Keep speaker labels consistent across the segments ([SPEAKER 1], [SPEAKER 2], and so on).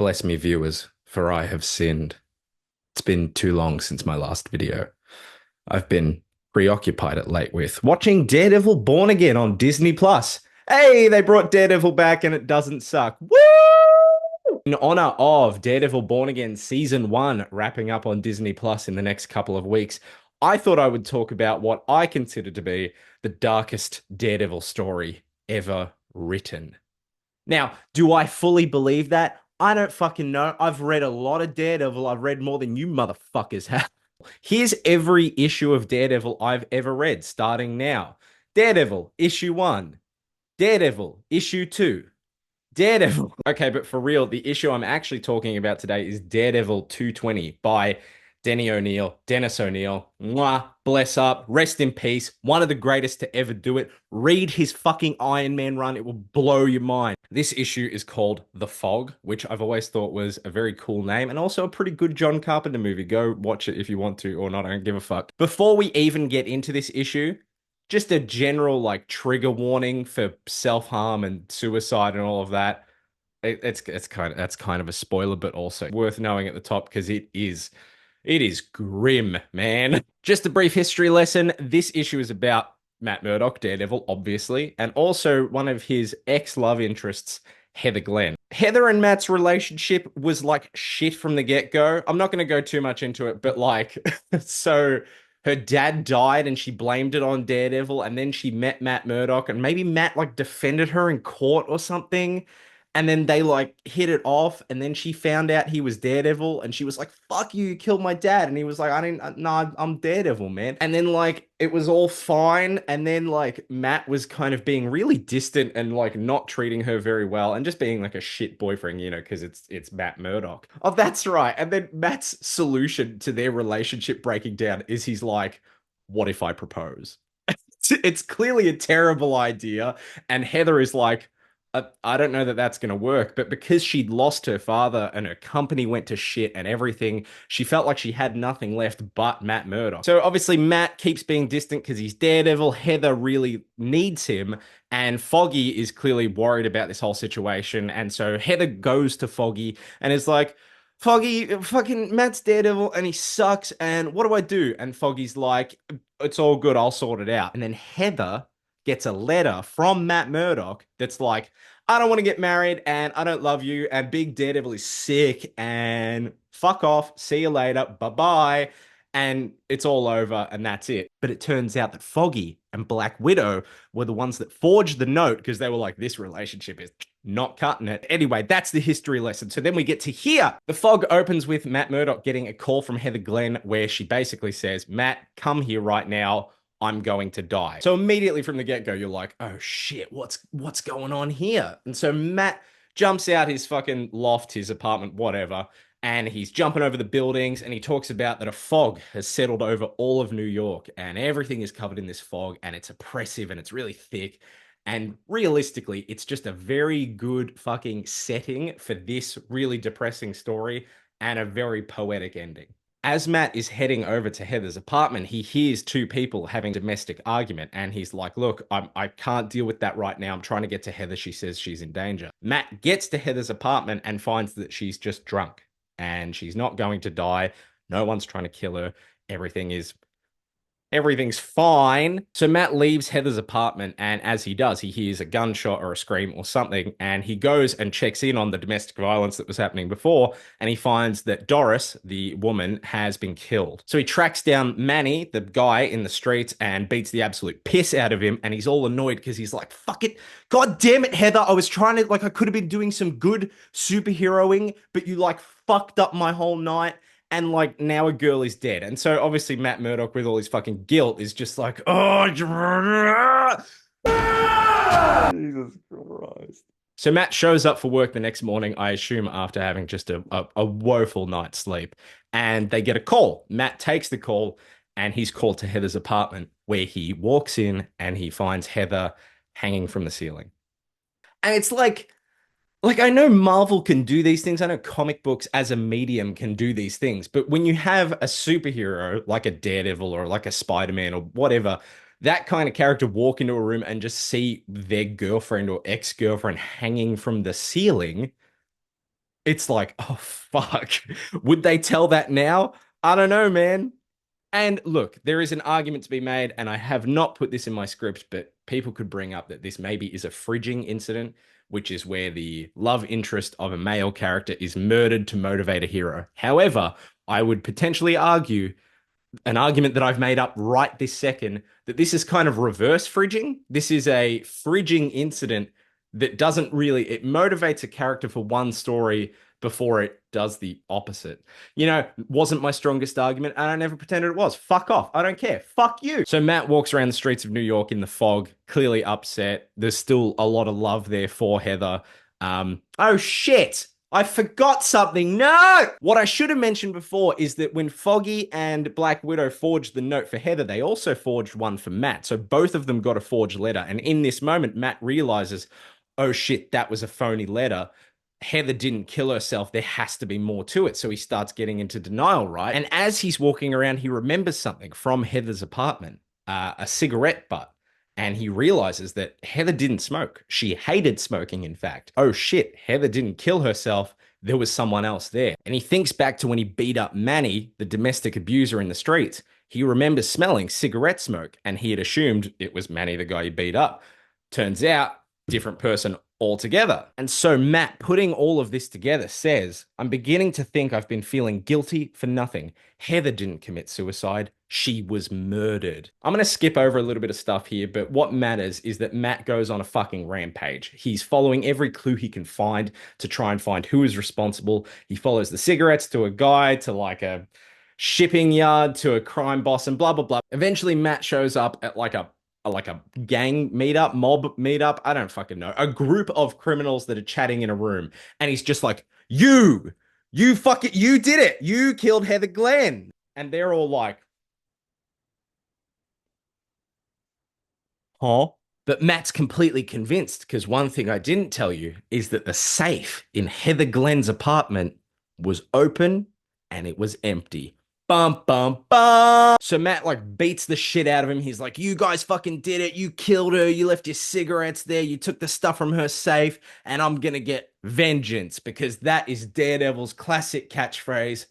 [SPEAKER 1] Bless me, viewers, for I have sinned. It's been too long since my last video. I've been preoccupied at late with watching Daredevil Born Again on Disney Plus. Hey, they brought Daredevil back and it doesn't suck. Woo! In honor of Daredevil Born Again Season 1 wrapping up on Disney Plus in the next couple of weeks, I thought I would talk about what I consider to be the darkest Daredevil story ever written. Now, do I fully believe that? I don't fucking know. I've read a lot of Daredevil. I've read more than you motherfuckers have. Here's every issue of Daredevil I've ever read, starting now. Daredevil, issue 1. Daredevil, issue 2. Daredevil. Okay, but for real, the issue I'm actually talking about today is Daredevil 220 by Dennis O'Neil. Mwah, bless up, rest in peace. One of the greatest to ever do it. Read his fucking Iron Man run. It will blow your mind. This issue is called The Fog, which I've always thought was a very cool name and also a pretty good John Carpenter movie. Go watch it if you want to or not. I don't give a fuck. Before we even get into this issue, just a general like trigger warning for self-harm and suicide and all of that. It's kind of that's kind of a spoiler, but also worth knowing at the top because it is grim, man. Just a brief history lesson. This issue is about Matt Murdock, Daredevil, obviously, and also one of his ex-love interests, Heather Glenn. Heather and Matt's relationship was like shit from the get-go. I'm not going to go too much into it, but like, so her dad died and she blamed it on Daredevil, and then she met Matt Murdock, and maybe Matt like defended her in court or something. And then they like hit it off, and then she found out he was Daredevil, and she was like, "Fuck you, you killed my dad." And he was like, "I didn't, no, I'm Daredevil, man." And then like it was all fine, and then like Matt was kind of being really distant and like not treating her very well, and just being like a shit boyfriend, because it's Matt Murdock. Oh, that's right. And then Matt's solution to their relationship breaking down is he's like, "What if I propose?" It's clearly a terrible idea, and Heather is like, I don't know that that's going to work, but because she'd lost her father and her company went to shit and everything, she felt like she had nothing left but Matt Murdock. So obviously Matt keeps being distant because he's Daredevil. Heather really needs him, and Foggy is clearly worried about this whole situation. And so Heather goes to Foggy and is like, "Foggy, fucking Matt's Daredevil and he sucks, and what do I do?" And Foggy's like, "It's all good, I'll sort it out." And then Heather gets a letter from Matt Murdock that's like, "I don't want to get married and I don't love you and Big Daredevil is sick and fuck off. See you later. Bye-bye." And it's all over and that's it. But it turns out that Foggy and Black Widow were the ones that forged the note because they were like, this relationship is not cutting it. Anyway, that's the history lesson. So then we get to here. The Fog opens with Matt Murdock getting a call from Heather Glenn where she basically says, "Matt, come here right now. I'm going to die." So immediately from the get-go, you're like, "Oh shit, what's going on here?" And so Matt jumps out his fucking loft, his apartment, whatever, and he's jumping over the buildings, and he talks about that a fog has settled over all of New York, and everything is covered in this fog, and it's oppressive, and it's really thick. And realistically, it's just a very good fucking setting for this really depressing story and a very poetic ending. As Matt is heading over to Heather's apartment, he hears two people having a domestic argument, and he's like, "Look, I can't deal with that right now. I'm trying to get to Heather. She says she's in danger." Matt gets to Heather's apartment and finds that she's just drunk, and she's not going to die. No one's trying to kill her. Everything's fine. So Matt leaves Heather's apartment, and as he does, he hears a gunshot or a scream or something, and he goes and checks in on the domestic violence that was happening before, and he finds that Doris, the woman, has been killed. So he tracks down Manny, the guy in the streets, and beats the absolute piss out of him, and he's all annoyed because he's like, "Fuck it. God damn it, Heather. I was trying to, like, I could have been doing some good superheroing, but you, like, fucked up my whole night. And like now a girl is dead." And so obviously Matt Murdock with all his fucking guilt is just like, "Oh, Jesus Christ." So Matt shows up for work the next morning, I assume after having just a woeful night's sleep. And they get a call. Matt takes the call and he's called to Heather's apartment where he walks in and he finds Heather hanging from the ceiling. And it's like I know Marvel can do these things. I know comic books as a medium can do these things. But when you have a superhero like a Daredevil or like a Spider-Man or whatever, that kind of character walk into a room and just see their girlfriend or ex-girlfriend hanging from the ceiling, It's like, oh, fuck. Would they tell that now? I don't know, man. And look, there is an argument to be made, and I have not put this in my script, but people could bring up that this maybe is a fridging incident, which is where the love interest of a male character is murdered to motivate a hero. However, I would potentially argue an argument that I've made up right this second that this is kind of reverse fridging. This is a fridging incident that doesn't really, it motivates a character for one story before it does the opposite. You know, wasn't my strongest argument, and I never pretended it was. Fuck off. I don't care. Fuck you. So Matt walks around the streets of New York in the fog, clearly upset. There's still a lot of love there for Heather. Oh shit. I forgot something. No! What I should have mentioned before is that when Foggy and Black Widow forged the note for Heather, they also forged one for Matt. So both of them got a forged letter. And in this moment, Matt realizes, oh shit, that was a phony letter. Heather didn't kill herself. There has to be more to it. So he starts getting into denial, right? And as he's walking around, he remembers something from Heather's apartment, a cigarette butt. And he realizes that Heather didn't smoke. She hated smoking, in fact. Oh shit, Heather didn't kill herself. There was someone else there. And he thinks back to when he beat up Manny, the domestic abuser in the streets. He remembers smelling cigarette smoke, and he had assumed it was Manny, the guy he beat up. Turns out, different person altogether. And so Matt, putting all of this together, says, I'm beginning to think I've been feeling guilty for nothing. Heather didn't commit suicide. She was murdered. I'm going to skip over a little bit of stuff here, but what matters is that Matt goes on a fucking rampage. He's following every clue he can find to try and find who is responsible. He follows the cigarettes to a guy, to like a shipping yard, to a crime boss, and blah, blah, blah. Eventually, Matt shows up at like a gang meetup, mob meetup. I don't fucking know. A group of criminals that are chatting in a room. And he's just like, you fucking, you did it. You killed Heather Glenn. And they're all like, huh? But Matt's completely convinced because one thing I didn't tell you is that the safe in Heather Glenn's apartment was open and it was empty. Bum, bum, bum. So Matt like beats the shit out of him. He's like, you guys fucking did it. You killed her. You left your cigarettes there. You took the stuff from her safe. And I'm going to get vengeance because that is Daredevil's classic catchphrase.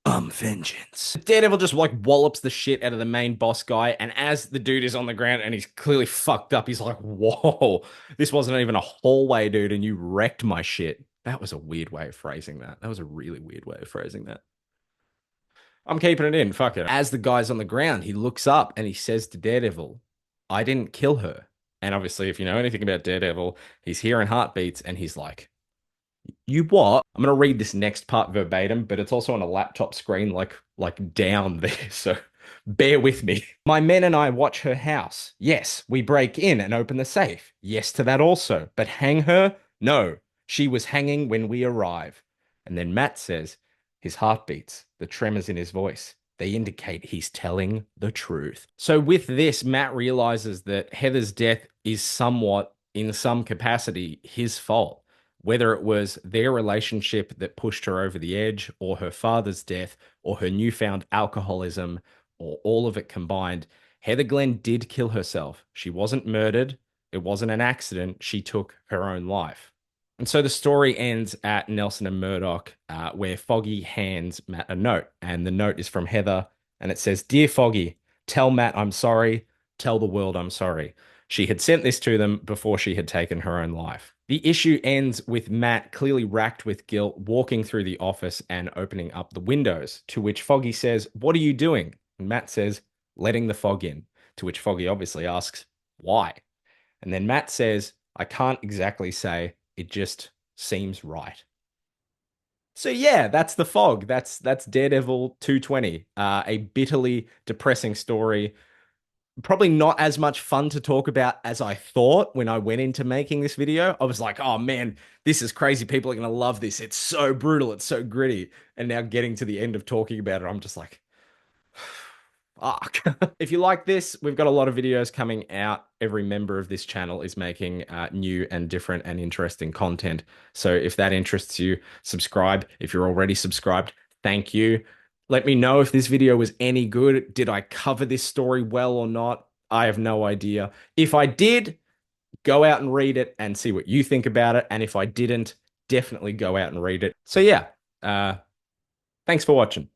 [SPEAKER 1] Vengeance. Daredevil just like wallops the shit out of the main boss guy, and as the dude is on the ground and he's clearly fucked up, he's like, whoa, this wasn't even a hallway, dude, and you wrecked my shit. That was a weird way of phrasing that. That was a really weird way of phrasing that. I'm keeping it in, fuck it. As the guy's on the ground, he looks up and he says to Daredevil, I didn't kill her. And obviously, if you know anything about Daredevil, he's hearing heartbeats and he's like, you what? I'm gonna read this next part verbatim, but it's also on a laptop screen, like down there. So bear with me. My men and I watch her house. Yes, we break in and open the safe. Yes to that also. But hang her? No. She was hanging when we arrive. And then Matt says, his heart beats, the tremors in his voice. They indicate he's telling the truth. So with this, Matt realizes that Heather's death is somewhat, in some capacity, his fault. Whether it was their relationship that pushed her over the edge, or her father's death, or her newfound alcoholism, or all of it combined, Heather Glenn did kill herself. She wasn't murdered. It wasn't an accident. She took her own life. And so the story ends at Nelson and Murdoch, where Foggy hands Matt a note. And the note is from Heather, and it says, Dear Foggy, tell Matt I'm sorry. Tell the world I'm sorry. She had sent this to them before she had taken her own life. The issue ends with Matt, clearly racked with guilt, walking through the office and opening up the windows, to which Foggy says, What are you doing? And Matt says, Letting the fog in, to which Foggy obviously asks, Why? And then Matt says, I can't exactly say, it just seems right. So yeah, that's The Fog. That's Daredevil 220. A bitterly depressing story. Probably not as much fun to talk about as I thought when I went into making this video. I was like, oh man, this is crazy. People are going to love this. It's so brutal. It's so gritty. And now getting to the end of talking about it, I'm just like, fuck. If you like this, we've got a lot of videos coming out. Every member of this channel is making new and different and interesting content. So if that interests you, subscribe. If you're already subscribed, thank you. Let me know if this video was any good. Did I cover this story well or not? I have no idea. If I did, go out and read it and see what you think about it. And if I didn't, definitely go out and read it. So yeah, thanks for watching.